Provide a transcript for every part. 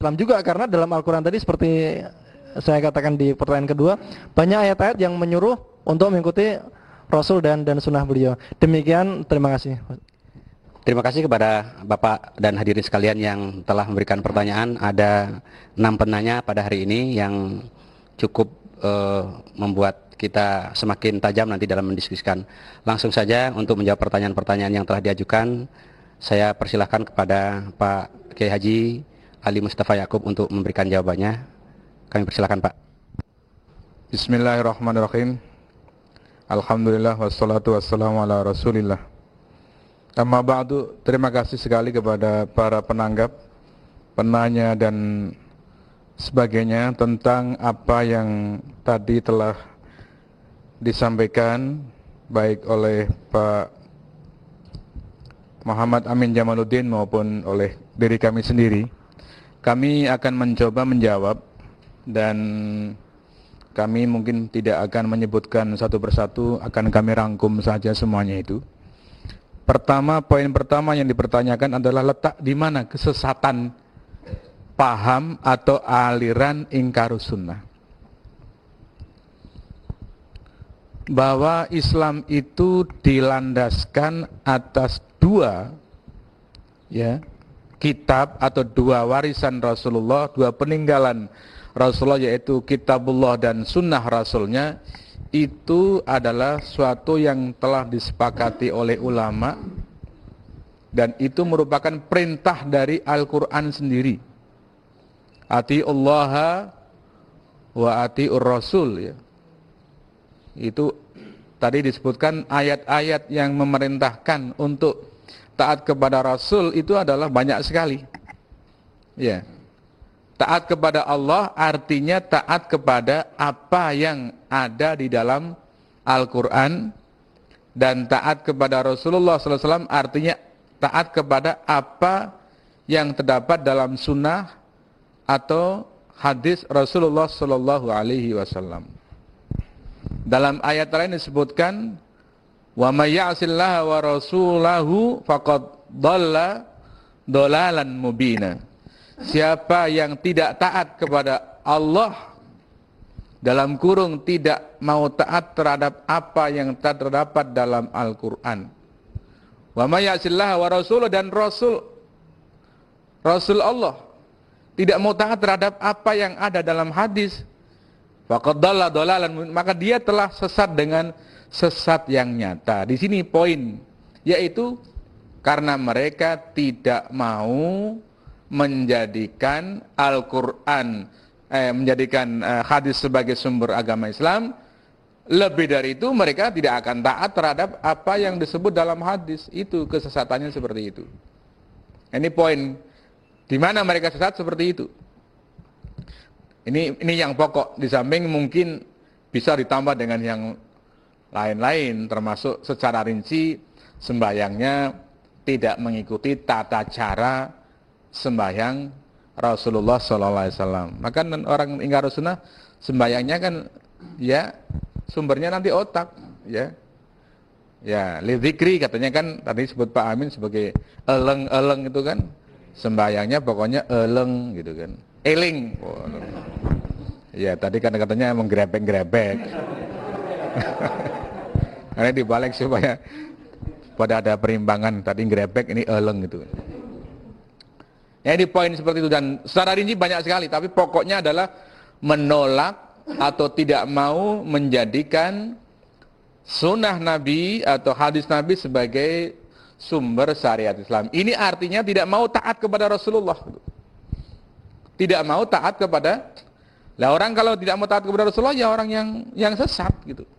Islam juga, karena dalam Al-Quran tadi seperti saya katakan di pertanyaan kedua, banyak ayat-ayat yang menyuruh untuk mengikuti Rasul dan sunnah beliau. Demikian, terima kasih. Terima kasih kepada Bapak dan hadirin sekalian yang telah memberikan pertanyaan. Ada 6 penanya pada hari ini yang cukup membuat kita semakin tajam nanti dalam mendiskusikan. Langsung saja untuk menjawab pertanyaan-pertanyaan yang telah diajukan, saya persilahkan kepada Pak Kiai Haji Ali Mustafa Yakub untuk memberikan jawabannya. Kami persilahkan, Pak. Bismillahirrahmanirrahim. Alhamdulillah wassalatu wassalamu ala Rasulillah. Amma ba'du, terima kasih sekali kepada para penanggap, penanya dan sebagainya tentang apa yang tadi telah disampaikan baik oleh Pak Muhammad Amin Jamaluddin maupun oleh diri kami sendiri. Kami akan mencoba menjawab dan kami mungkin tidak akan menyebutkan satu persatu, akan kami rangkum saja semuanya itu. Pertama, poin pertama yang dipertanyakan adalah letak di mana kesesatan paham atau aliran ingkarus sunnah. Bahwa Islam itu dilandaskan atas dua kitab atau dua warisan Rasulullah, dua peninggalan Rasulullah, yaitu kitabullah dan sunnah Rasulnya. Itu adalah suatu yang telah disepakati oleh ulama dan itu merupakan perintah dari Al-Quran sendiri. Atiullaha wa atiur rasul, ya. Itu tadi disebutkan ayat-ayat yang memerintahkan untuk taat kepada Rasul itu adalah banyak sekali. Ya. Taat kepada Allah artinya taat kepada apa yang ada di dalam Al-Quran, dan taat kepada Rasulullah SAW artinya taat kepada apa yang terdapat dalam sunnah atau hadis Rasulullah SAW. Dalam ayat lain disebutkan, wa may ya'sillaha wa rasulahu faqad dhalla dhalalan mubina. Siapa yang tidak taat kepada Allah, dalam kurung tidak mau taat terhadap apa yang terdapat dalam Al-Quran. Wa may ya'sillaha wa rasulahu, dan Rasul Allah tidak mau taat terhadap apa yang ada dalam hadis, faqad dhalla dhalalan, maka dia telah sesat dengan sesat yang nyata. Di sini poin, yaitu karena mereka tidak mau menjadikan Al-Quran, menjadikan hadis sebagai sumber agama Islam. Lebih dari itu, mereka tidak akan taat terhadap apa yang disebut dalam hadis. Itu kesesatannya seperti itu. Ini poin di mana mereka sesat seperti itu. Ini yang pokok. Di samping mungkin bisa ditambah dengan yang lain-lain, termasuk secara rinci sembahyangnya tidak mengikuti tata cara sembahyang Rasulullah SAW. Maka orang ingkar sunnah sembahyangnya kan ya sumbernya nanti otak, ya lidzikri katanya kan, tadi sebut Pak Amin sebagai eleng itu kan, sembahyangnya pokoknya eleng gitu kan, eling. Ya tadi kan katanya menggerebek-gerebek. Karena dibalik supaya pada ada perimbangan, tadi gerebek ini eleng gitu. Ya, ini poin seperti itu, dan secara rinci banyak sekali, tapi pokoknya adalah menolak atau tidak mau menjadikan sunnah Nabi atau hadis Nabi sebagai sumber syariat Islam. Ini artinya tidak mau taat kepada Rasulullah. Tidak mau taat kepada, lah orang kalau tidak mau taat kepada Rasulullah ya orang yang sesat gitu.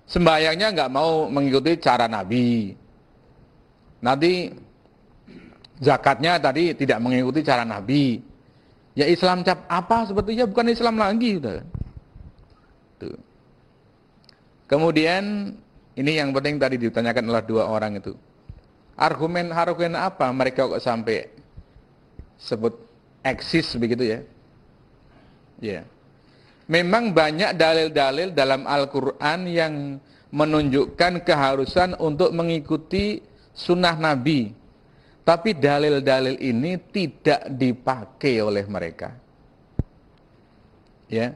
Sembahyangnya nggak mau mengikuti cara Nabi. Nanti zakatnya tadi tidak mengikuti cara Nabi. Ya Islam cap apa sebetulnya, bukan Islam lagi udah. Tuh. Kemudian ini yang penting tadi ditanyakan oleh dua orang itu. Argumen apa mereka kok sampai sebut eksis begitu ya? Ya. Memang banyak dalil-dalil dalam Al-Quran yang menunjukkan keharusan untuk mengikuti sunnah Nabi. Tapi dalil-dalil ini tidak dipakai oleh mereka. Ya.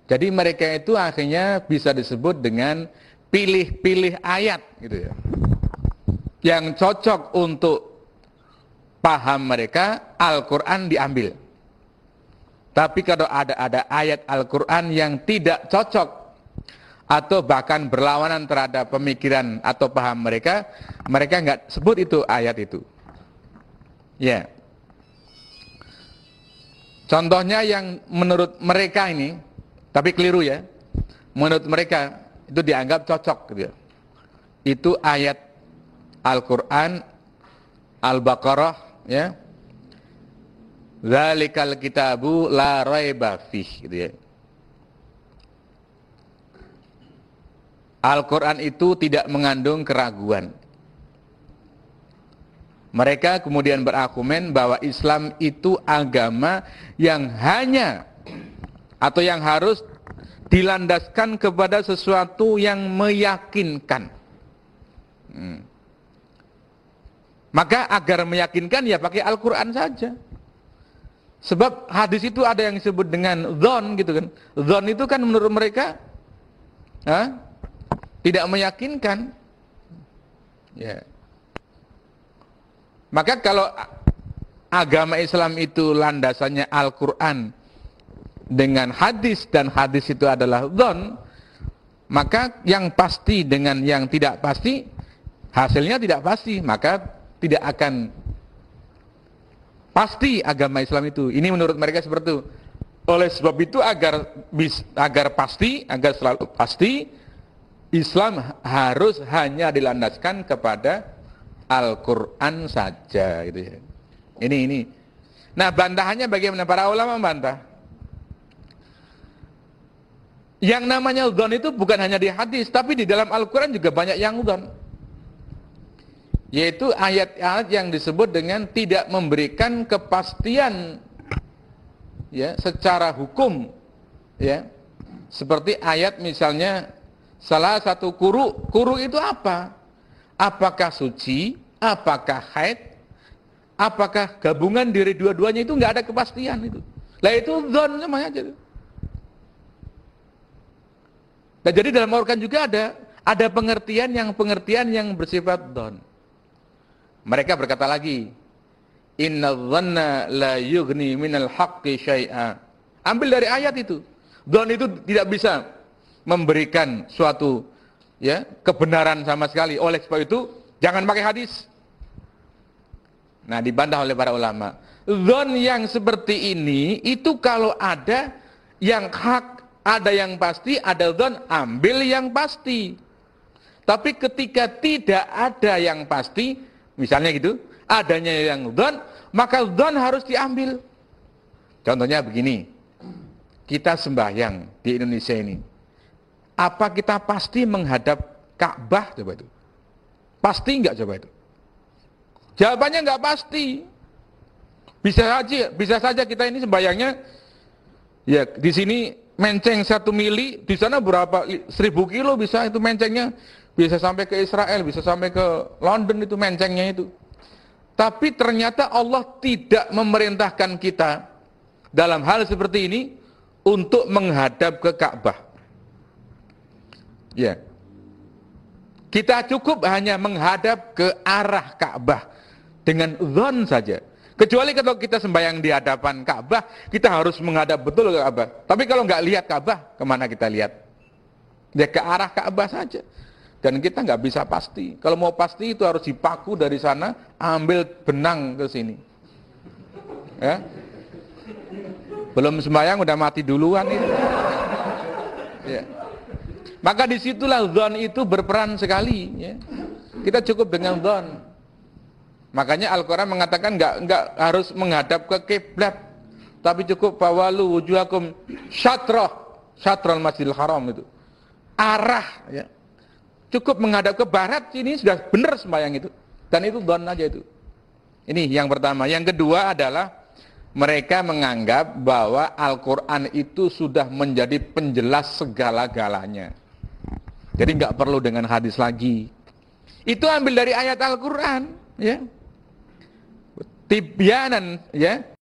Jadi mereka itu akhirnya bisa disebut dengan pilih-pilih ayat gitu ya. Yang cocok untuk paham mereka, Al-Qur'an diambil. Tapi kalau ada ayat Al-Qur'an yang tidak cocok atau bahkan berlawanan terhadap pemikiran atau paham mereka, mereka nggak sebut itu ayat itu. Ya. Contohnya yang menurut mereka ini, tapi keliru ya. Menurut mereka itu dianggap cocok gitu ya. Itu ayat Al-Qur'an Al-Baqarah ya. Dzalikal kitabu la raiba fih gitu ya. Al-Quran itu tidak mengandung keraguan. Mereka kemudian berargumen bahwa Islam itu agama yang hanya atau yang harus dilandaskan kepada sesuatu yang meyakinkan. Maka agar meyakinkan ya pakai Al-Quran saja. Sebab hadis itu ada yang disebut dengan dzon gitu kan. Dzon itu kan menurut mereka tidak meyakinkan. Ya. Maka kalau agama Islam itu landasannya Al-Quran dengan hadis dan hadis itu adalah dzon, maka yang pasti dengan yang tidak pasti hasilnya tidak pasti, maka tidak akan pasti agama Islam itu. Ini menurut mereka seperti itu. Oleh sebab itu agar pasti, agar selalu pasti, Islam harus hanya dilandaskan kepada Al-Quran saja gitu ya. Ini. Nah, bantahannya bagaimana? Para ulama membantah. Yang namanya dzon itu bukan hanya di hadis, tapi di dalam Al-Quran juga banyak yang dzon. Yaitu ayat-ayat yang disebut dengan tidak memberikan kepastian ya secara hukum ya. Seperti ayat misalnya salah satu kuru itu apa? Apakah suci? Apakah haid? Apakah gabungan dari dua-duanya? Itu nggak ada kepastian itu. Lah itu dzon namanya aja. Nah, jadi dalam Al-Quran juga ada pengertian yang bersifat dzon. Mereka berkata lagi, inna dhanna la yughni minal haqqi syai'a. Ambil dari ayat itu. Dzon itu tidak bisa memberikan suatu ya kebenaran sama sekali. Oleh sebab itu jangan pakai hadis. Nah, dibantah oleh para ulama. Dzon yang seperti ini itu kalau ada yang hak, ada yang pasti, ada dzon, ambil yang pasti. Tapi ketika tidak ada yang pasti, misalnya gitu, adanya yang dzon, maka dzon harus diambil. Contohnya begini. Kita sembahyang di Indonesia ini. Apa kita pasti menghadap Ka'bah coba itu? Pasti enggak coba itu? Jawabannya enggak pasti. Bisa saja kita ini sembayangnya ya di sini menceng 1 mili, di sana berapa 1000 kilo bisa itu mencengnya, bisa sampai ke Israel, bisa sampai ke London itu mencengnya itu. Tapi ternyata Allah tidak memerintahkan kita dalam hal seperti ini untuk menghadap ke Ka'bah. Ya. Kita cukup hanya menghadap ke arah Ka'bah dengan dzon saja. Kecuali kalau kita sembahyang di hadapan Ka'bah, kita harus menghadap betul ke Ka'bah. Tapi kalau nggak lihat Ka'bah, kemana kita lihat? Ya ke arah Ka'bah saja. Dan kita nggak bisa pasti. Kalau mau pasti itu harus dipaku dari sana, ambil benang ke sini. Ya. Belum sembahyang udah mati duluan itu. Ya. Maka disitulah dzon itu berperan sekali. Ya. Kita cukup dengan dzon. Makanya Al-Quran mengatakan nggak harus menghadap ke kiblat, tapi cukup fawalu wujuhakum syatrul masjidil haram itu. Arah, ya. Cukup menghadap ke barat, ini sudah benar sembahyang itu. Dan itu dzon aja itu. Ini yang pertama. Yang kedua adalah mereka menganggap bahwa Al-Quran itu sudah menjadi penjelas segala-galanya. Jadi nggak perlu dengan hadis lagi. Itu ambil dari ayat Al-Quran. ya. Tibyanan, ya.